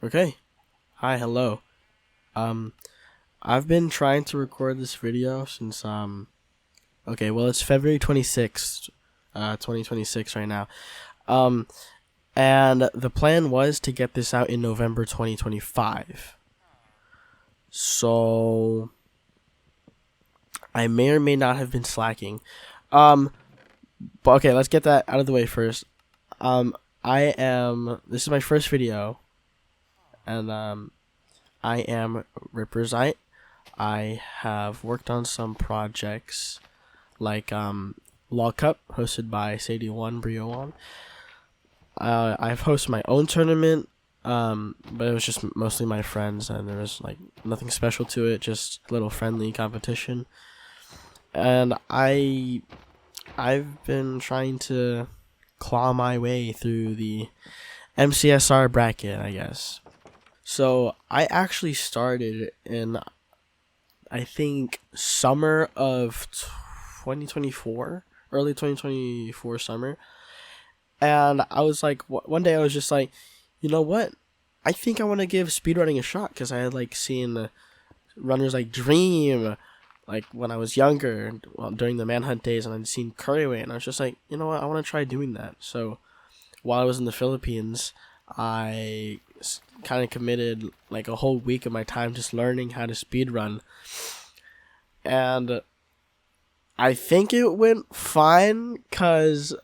Okay. Hi, hello. Um, I've been trying to record this video since okay, well it's February 26th, 2026 right now. Um, and the plan was to get this out in November 2025. So I may or may not have been slacking. Um, but okay, let's get that out of the way first. Um, this is my first video, and I am Rippersite. I have worked on some projects like Law Cup, hosted by Sadie One Brio One. I've hosted my own tournament, but it was just mostly my friends, and there was like nothing special to it, just a little friendly competition. And I've been trying to claw my way through the MCSR bracket, I guess. So I actually started in, I think, summer of 2024, early 2024 summer. And I was like, one day I was just like, you know what? I think I want to give speedrunning a shot because I had like seen runners like Dream, like when I was younger, well, during the Manhunt days, and I'd seen Curryway, and I was just like, you know what? I want to try doing that. So while I was in the Philippines, I kind of committed like a whole week of my time just learning how to speedrun. And I think it went fine because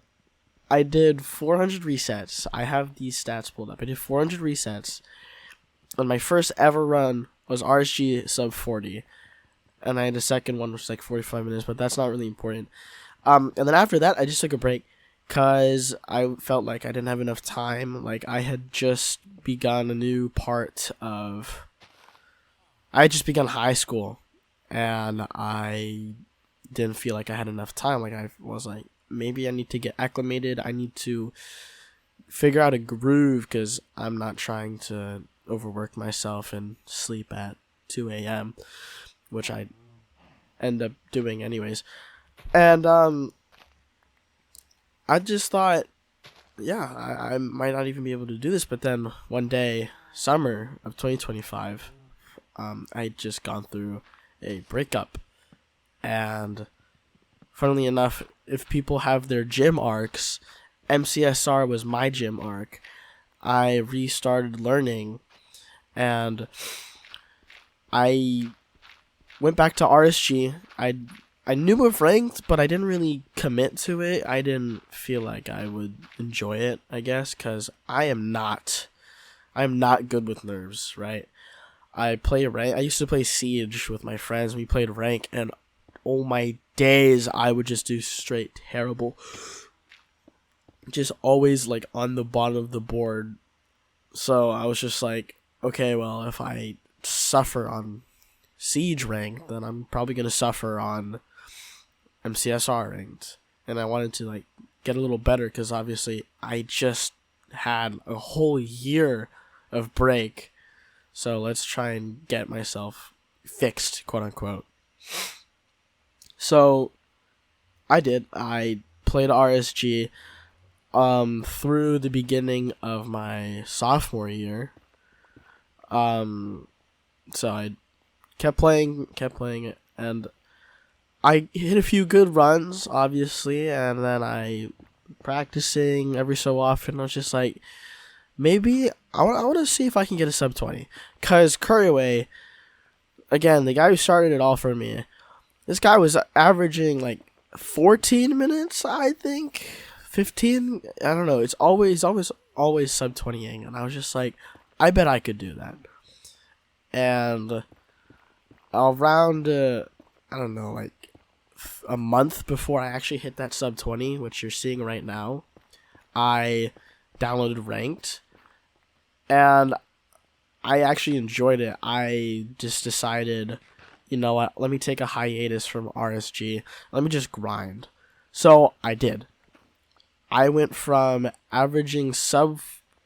I did 400 resets. I have these stats pulled up. I did 400 resets. And my first ever run was RSG sub 40. And I had a second one, which was like 45 minutes, but that's not really important. And then after that, I just took a break because I felt like I didn't have enough time. Like, I had just begun a new part of... I had just begun high school, and I didn't feel like I had enough time. Like, I was like, maybe I need to get acclimated. I need to figure out a groove because I'm not trying to overwork myself and sleep at 2 a.m., which I end up doing anyways. And I just thought, yeah, I might not even be able to do this. But then one day, summer of 2025, I just gone through a breakup. And funnily enough, if people have their gym arcs, MCSR was my gym arc. I restarted learning, and I went back to RSG. I knew of ranked, but I didn't really commit to it. I didn't feel like I would enjoy it, I guess, because I'm not good with nerves, right? I play rank. I used to play Siege with my friends. We played rank, and oh my days, I would just do straight terrible. Just always like on the bottom of the board. So I was just like, okay, well, if I suffer on Siege ranked, then I'm probably gonna suffer on MCSR ranked. And I wanted to like get a little better because obviously I just had a whole year of break. So let's try and get myself fixed, quote unquote. So I did. I played RSG through the beginning of my sophomore year. So I kept playing it, and I hit a few good runs, obviously, and then I practicing every so often. I was just like, maybe I want to see if I can get a sub 20, cause Curryway, again, the guy who started it all for me, this guy was averaging like 14 minutes, I think, 15. I don't know. It's always sub 20ing, and I was just like, I bet I could do that. And around I don't know, like a month before I actually hit that sub 20, which you're seeing right now, I downloaded ranked, and I actually enjoyed it. I just decided, you know what, let me take a hiatus from RSG. Let me just grind. So I did. I went from averaging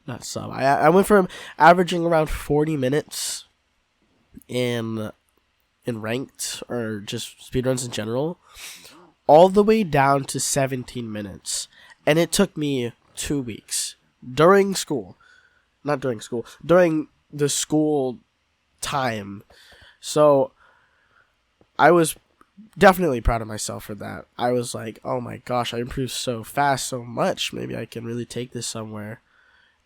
I went from averaging around 40 minutes in ranked, or just speedruns in general, all the way down to 17 minutes. And it took me 2 weeks. During the school time. So I was definitely proud of myself for that. I was like, oh my gosh, I improved so fast, so much. Maybe I can really take this somewhere.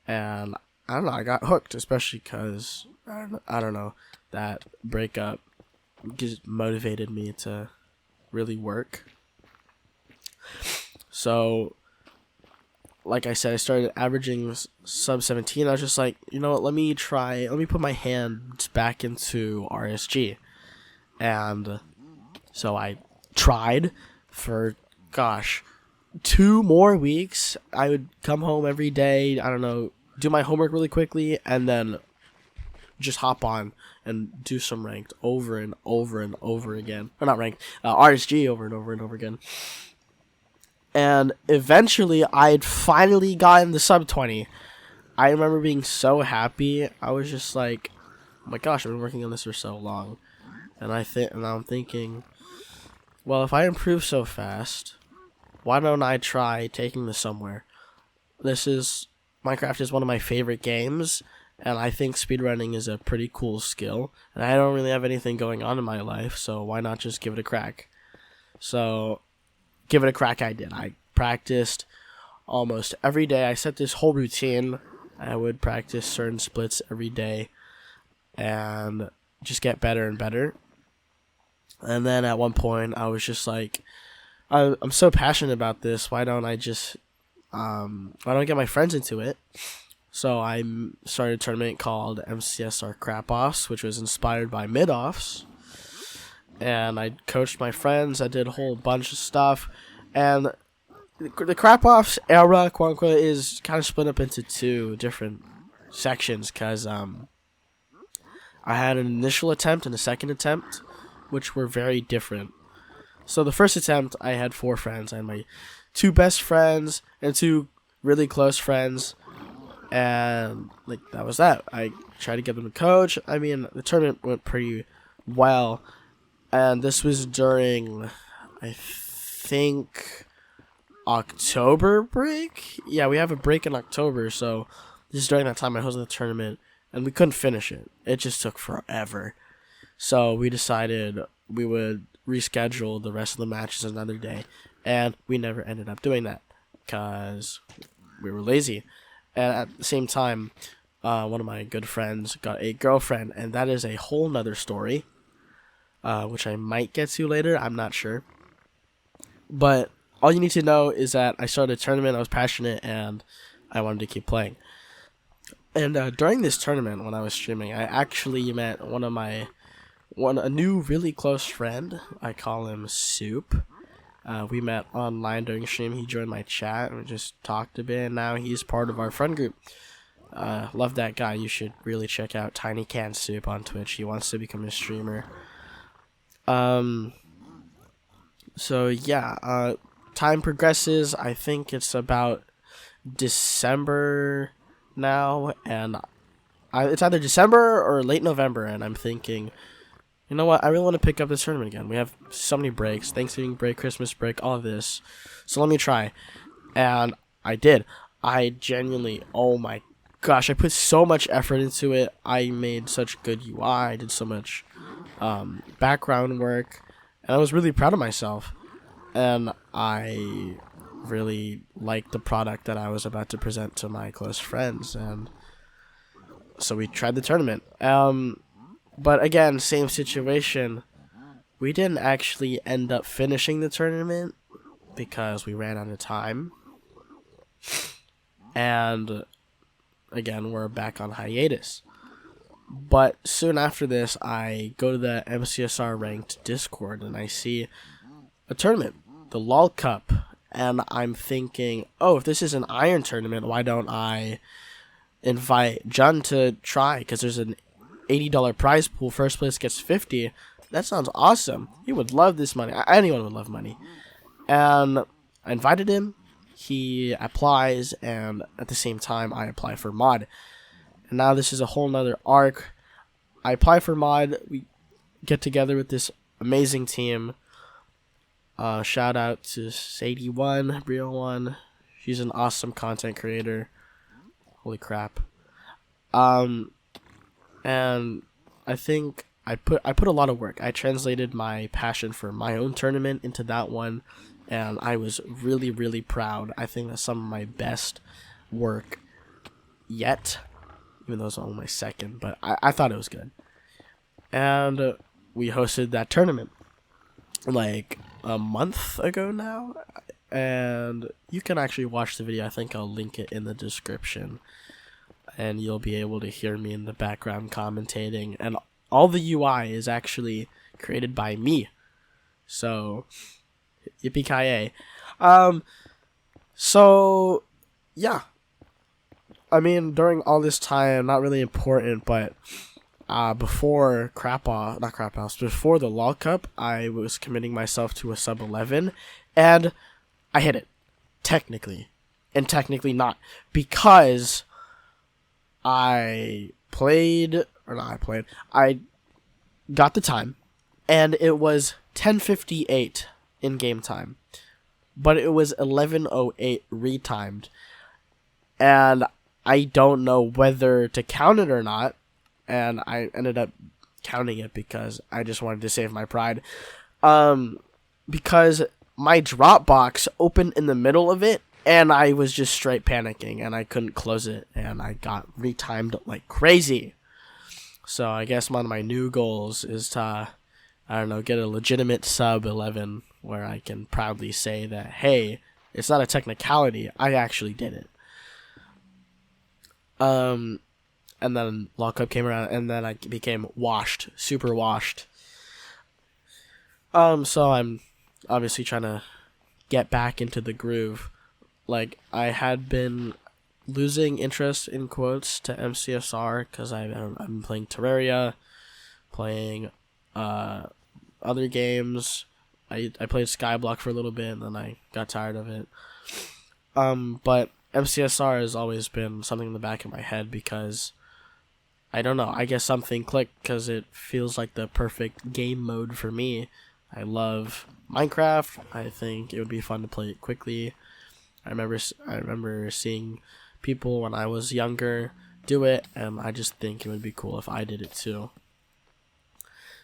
And I don't know, I got hooked, especially because, I don't know, that breakup just motivated me to really work. So, like I said, I started averaging sub 17. I was just like, you know what, let me put my hands back into RSG. And so I tried for, 2 more weeks. I would come home every day, I don't know, do my homework really quickly, and then just hop on and do some ranked over and over and over again. Or not ranked, RSG over and over and over again. And eventually, I'd finally gotten the sub 20. I remember being so happy. I was just like, oh my gosh, I've been working on this for so long. And now I'm thinking, well, if I improve so fast, why don't I try taking this somewhere? Minecraft is one of my favorite games, and I think speedrunning is a pretty cool skill. And I don't really have anything going on in my life, so why not just give it a crack? So, give it a crack I did. I practiced almost every day. I set this whole routine. I would practice certain splits every day and just get better and better. And then at one point, I was just like, I'm so passionate about this. Why don't I get my friends into it? So I started a tournament called MCSR Crap-Offs, which was inspired by mid-offs. And I coached my friends. I did a whole bunch of stuff. And the Crap-Offs era, quote unquote, is kind of split up into 2 different sections. Because I had an initial attempt and a second attempt, which were very different. So the first attempt, I had 4 friends. I had my 2 best friends and 2 really close friends. And that was that. I tried to get them to coach. I mean, the tournament went pretty well. And this was during, I think, October break? Yeah, we have a break in October, so this is during that time I hosted the tournament, and we couldn't finish it. It just took forever. So we decided we would reschedule the rest of the matches another day, and we never ended up doing that, because we were lazy. And at the same time, one of my good friends got a girlfriend, and that is a whole nother story. Which I might get to later, I'm not sure. But all you need to know is that I started a tournament, I was passionate, and I wanted to keep playing. And during this tournament, when I was streaming, I actually met a new really close friend. I call him Soup. We met online during stream. He joined my chat, and we just talked a bit, and now he's part of our friend group. Love that guy. You should really check out Tiny Can Soup on Twitch. He wants to become a streamer. So yeah, time progresses. I think it's about December now, and it's either December or late November, and I'm thinking, you know what, I really want to pick up this tournament again. We have so many breaks, Thanksgiving break, Christmas break, all of this, so let me try. And I did. I genuinely, oh my gosh, I put so much effort into it. I made such good UI, I did so much background work, and I was really proud of myself, and I really liked the product that I was about to present to my close friends, and so we tried the tournament. But again, same situation, we didn't actually end up finishing the tournament because we ran out of time, and again, we're back on hiatus. But soon after this, I go to the MCSR ranked Discord, and I see a tournament, the LOL Cup, and I'm thinking, oh, if this is an iron tournament, why don't I invite Jun to try? Because there's an $80 prize pool. First place gets $50. That sounds awesome. He would love this money. Anyone would love money. And I invited him. He applies, and at the same time, I apply for mod. And now this is a whole nother arc. I apply for mod. We get together with this amazing team. Shout out to Sadie1, Brio1. She's an awesome content creator. Holy crap. and I think I put a lot of work. I translated my passion for my own tournament into that one, and I was really, really proud. I think that's some of my best work yet, even though it's only my second, but I thought it was good. And we hosted that tournament like a month ago now, and you can actually watch the video. I think I'll link it in the description, and you'll be able to hear me in the background commentating, and all the UI is actually created by me. So, yippee-ki-yay. So, yeah. I mean, during all this time, not really important, but before before the LOL Cup, I was committing myself to a sub 11, and I hit it. Technically. And technically not. Because I got the time, and it was 10:58 in game time, but it was 11:08 retimed, and I don't know whether to count it or not, and I ended up counting it because I just wanted to save my pride, because my Dropbox opened in the middle of it, and I was just straight panicking, and I couldn't close it, and I got retimed like crazy. So I guess one of my new goals is to, I don't know, get a legitimate sub 11 where I can proudly say that, hey, it's not a technicality, I actually did it. And then LOL Cup came around, and then I became washed, super washed. So I'm obviously trying to get back into the groove. Like, I had been losing interest, in quotes, to MCSR because I've been playing Terraria, playing other games. I played Skyblock for a little bit, and then I got tired of it. But MCSR has always been something in the back of my head because, I don't know, I guess something clicked because it feels like the perfect game mode for me. I love Minecraft. I think it would be fun to play it quickly. I remember seeing people when I was younger do it, and I just think it would be cool if I did it too.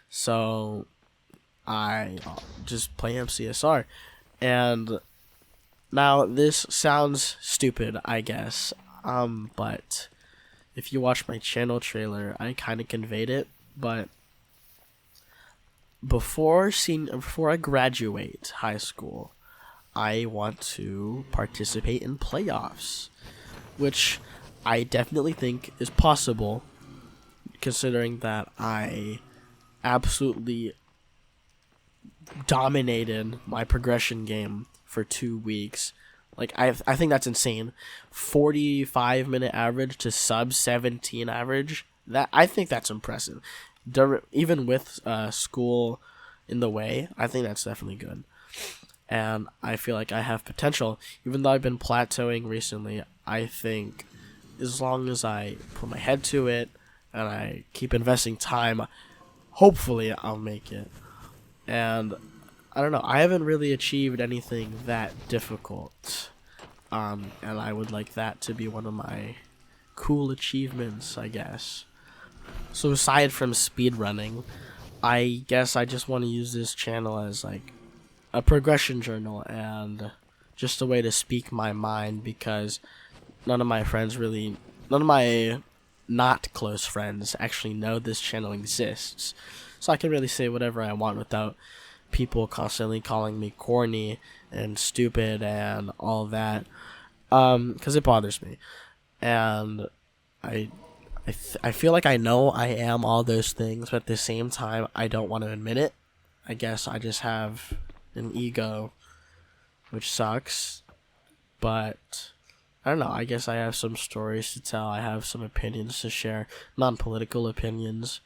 So I just play MCSR, and now this sounds stupid, I guess, but if you watch my channel trailer, I kind of conveyed it. But before I graduate high school, I want to participate in playoffs, which I definitely think is possible, considering that I absolutely dominated my progression game for 2 weeks. Like, I think that's insane. 45-minute average to sub 17 average. I think that's impressive. Even with school in the way, I think that's definitely good. And I feel like I have potential. Even though I've been plateauing recently, I think as long as I put my head to it and I keep investing time, hopefully I'll make it. And I don't know, I haven't really achieved anything that difficult. And I would like that to be one of my cool achievements, I guess. So aside from speedrunning, I guess I just want to use this channel as like a progression journal and just a way to speak my mind, because none of my not close friends actually know this channel exists. So I can really say whatever I want without people constantly calling me corny and stupid and all that, because it bothers me. And I feel like I know I am all those things, but at the same time, I don't want to admit it. I guess I just have an ego, which sucks. But I don't know, I guess I have some stories to tell. I have some opinions to share, non-political opinions.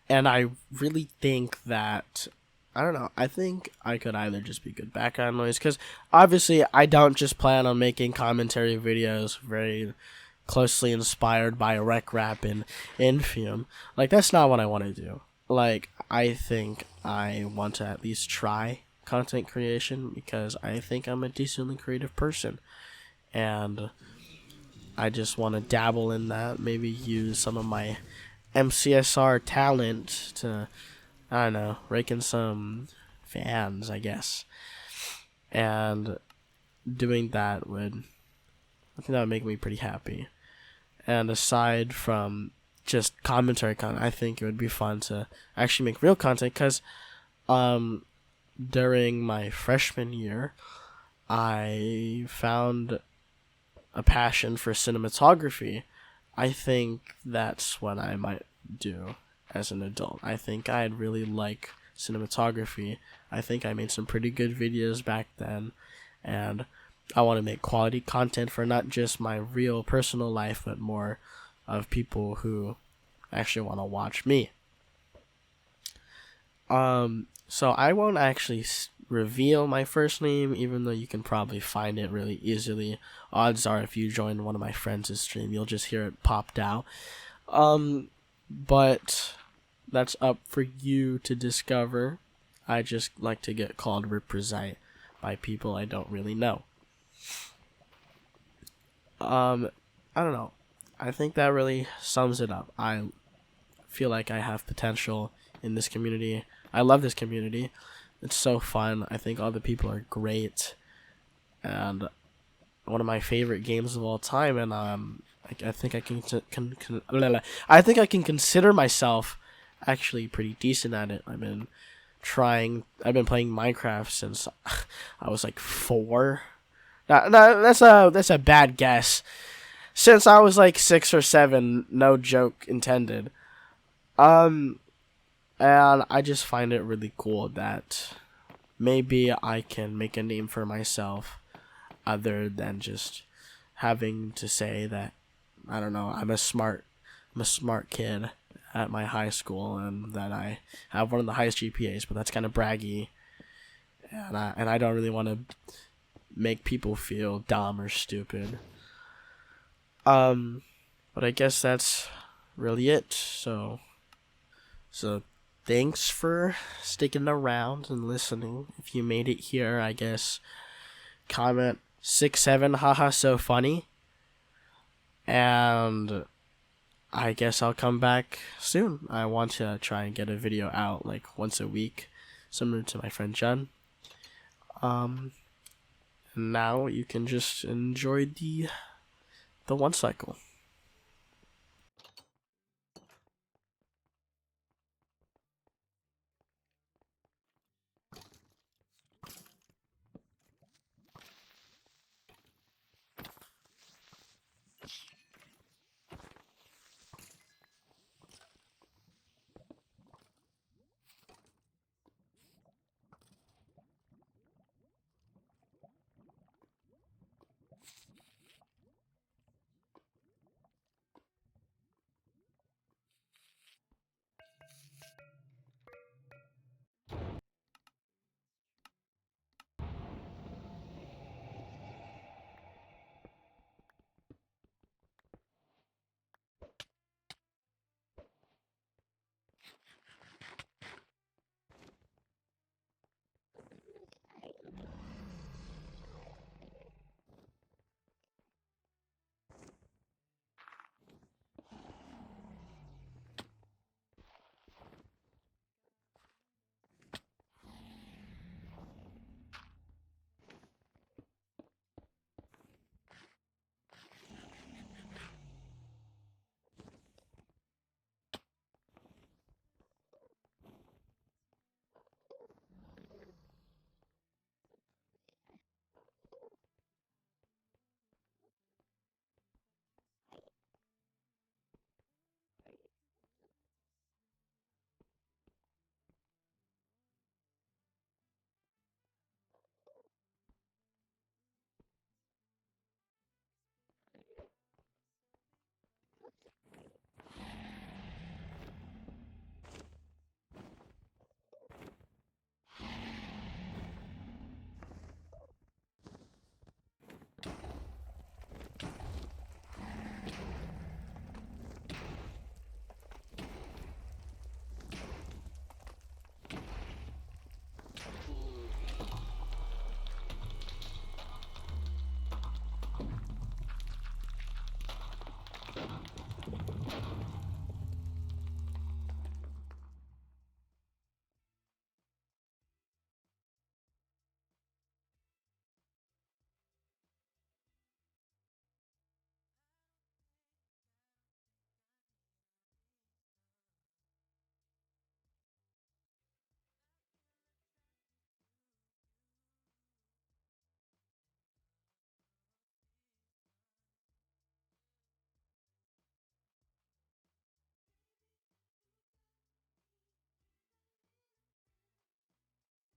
And I really think that, I don't know, I think I could either just be good background noise, because obviously I don't just plan on making commentary videos very closely inspired by Rec Rap and Infium. Like, that's not what I want to do. Like, I think I want to at least try content creation, because I think I'm a decently creative person. And I just want to dabble in that, maybe use some of my MCSR talent to, I don't know, rake in some fans, I guess. And doing that I think that would make me pretty happy. And aside from just commentary content, I think it would be fun to actually make real content, because during my freshman year, I found a passion for cinematography. I think that's what I might do as an adult. I think I'd really like cinematography. I think I made some pretty good videos back then, and I want to make quality content for not just my real personal life, but more of people who actually want to watch me. So I won't actually reveal my first name, even though you can probably find it really easily. Odds are, if you join one of my friends' stream, you'll just hear it popped out. But that's up for you to discover. I just like to get called Represite by people I don't really know. I don't know. I think that really sums it up. I feel like I have potential in this community. I love this community. It's so fun. I think all the people are great, and one of my favorite games of all time. And I think I I think I can consider myself actually pretty decent at it. I've been playing Minecraft since I was like 4. No, that's a bad guess. Since I was like 6 or 7, no joke intended. And I just find it really cool that maybe I can make a name for myself other than just having to say that, I don't know, I'm a smart kid at my high school, and that I have one of the highest GPAs, but that's kind of braggy. And I don't really want to make people feel dumb or stupid. But I guess that's really it. So thanks for sticking around and listening. If you made it here, I guess comment 6-7, haha, so funny. And I guess I'll come back soon. I want to try and get a video out like once a week, similar to my friend John. Now you can just enjoy the one cycle.